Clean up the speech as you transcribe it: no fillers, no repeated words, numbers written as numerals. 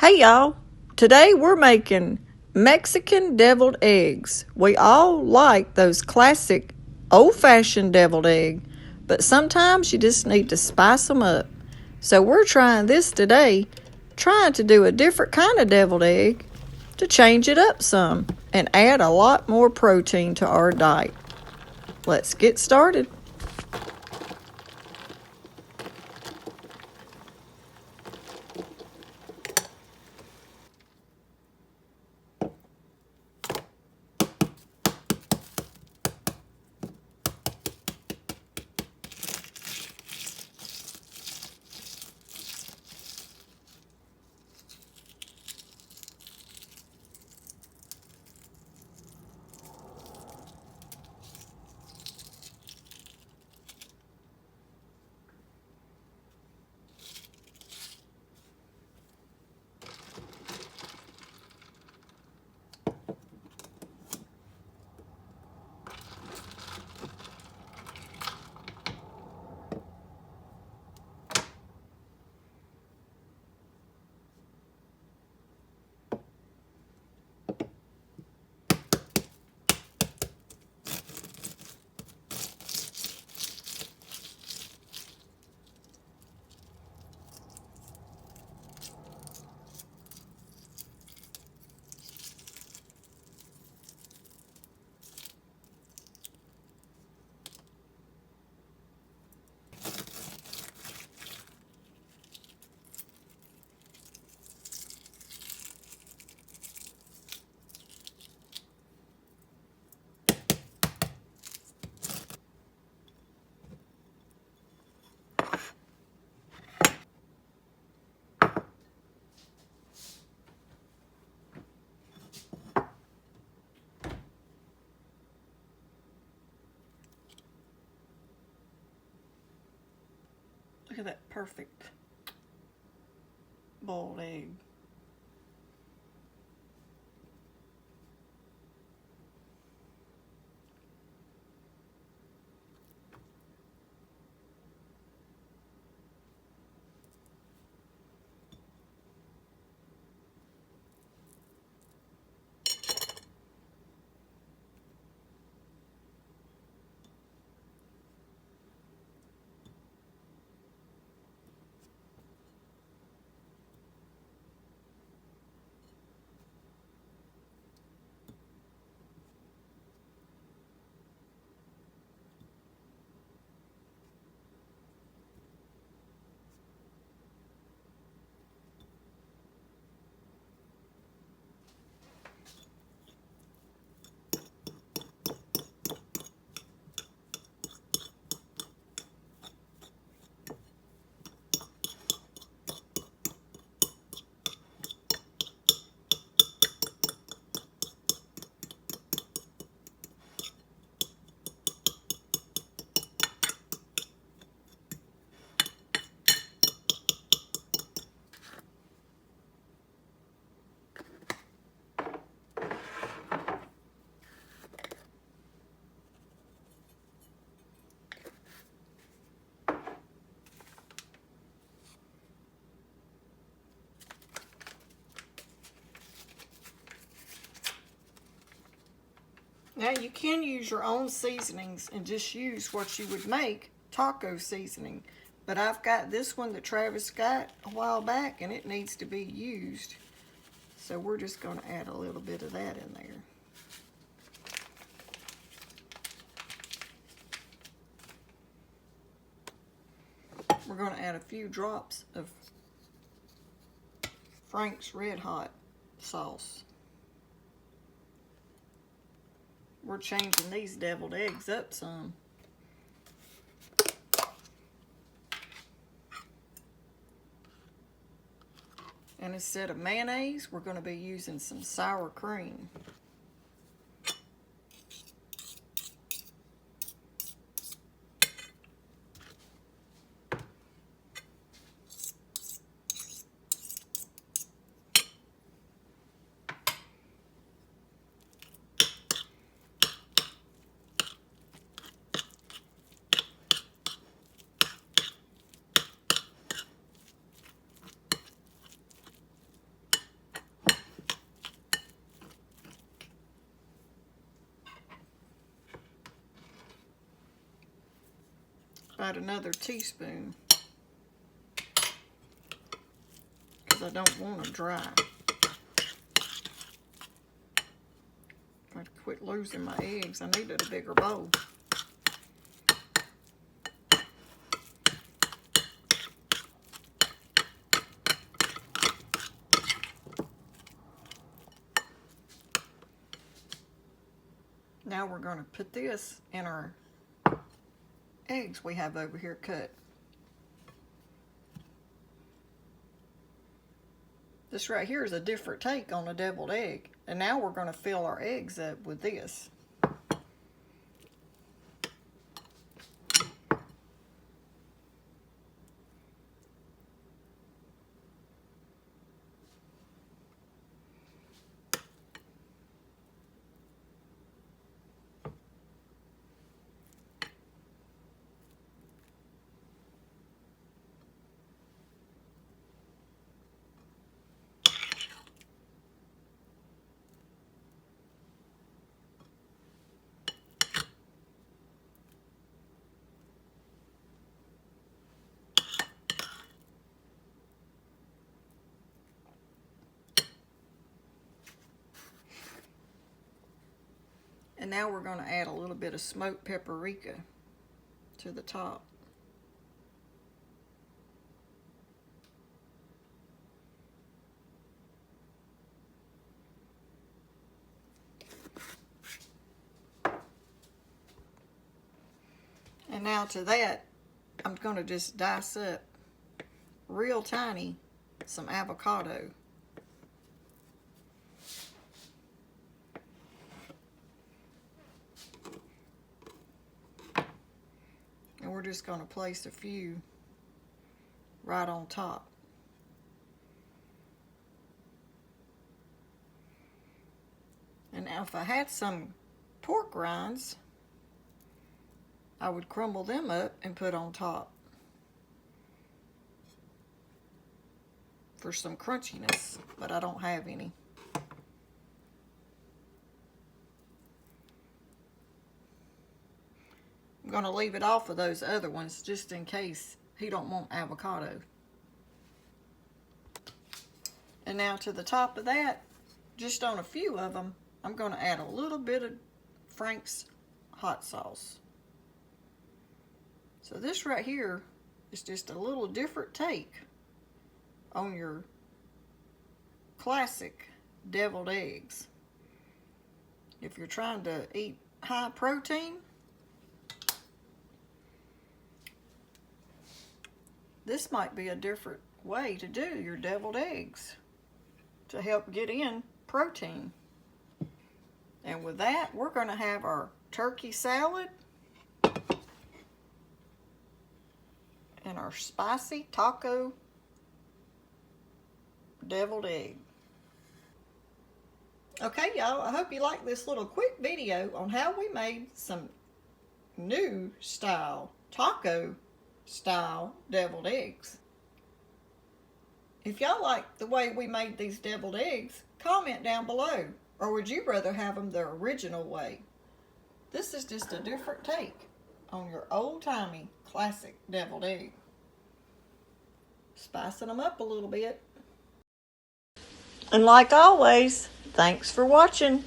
Hey y'all, today we're making Mexican deviled eggs. We all like those classic old-fashioned deviled egg, but sometimes you just need to spice them up. So we're trying this today, trying to do a different kind of deviled egg to change it up some and add a lot more protein to our diet. Let's get started. Look at that perfect boiled egg. Now you can use your own seasonings and just use what you would make taco seasoning. But I've got this one that Travis got a while back and it needs to be used. So we're just going to add a little bit of that in there. We're going to add a few drops of Frank's Red Hot sauce. We're changing these deviled eggs up some. And instead of mayonnaise, we're going to be using some sour cream. add another teaspoon because I don't want them dry. I have to quit losing my eggs. I needed a bigger bowl. Now we're going to put this in our eggs we have over here cut. This right here is a different take on a deviled egg. And now we're going to fill our eggs up with this. And now we're going to add a little bit of smoked paprika to the top. And now to that, I'm going to just dice up real tiny some avocado. And we're just going to place a few right on top. And now if I had some pork rinds, I would crumble them up and put on top for some crunchiness, but I don't have any. I'm going to leave it off of those other ones just in case he don't want avocado. And now to the top of that, just on a few of them, I'm going to add a little bit of Frank's hot sauce. So this right here is just a little different take on your classic deviled eggs. If you're trying to eat high protein, this might be a different way to do your deviled eggs to help get in protein. And with that, we're going to have our turkey salad and our spicy taco deviled egg. Okay, y'all, I hope you like this little quick video on how we made some new style, taco style deviled eggs. If y'all like the way we made these deviled eggs, comment down below. Or would you rather have them the original way? This is just a different take on your old-timey classic deviled egg. Spicing them up a little bit. And like always, thanks for watching.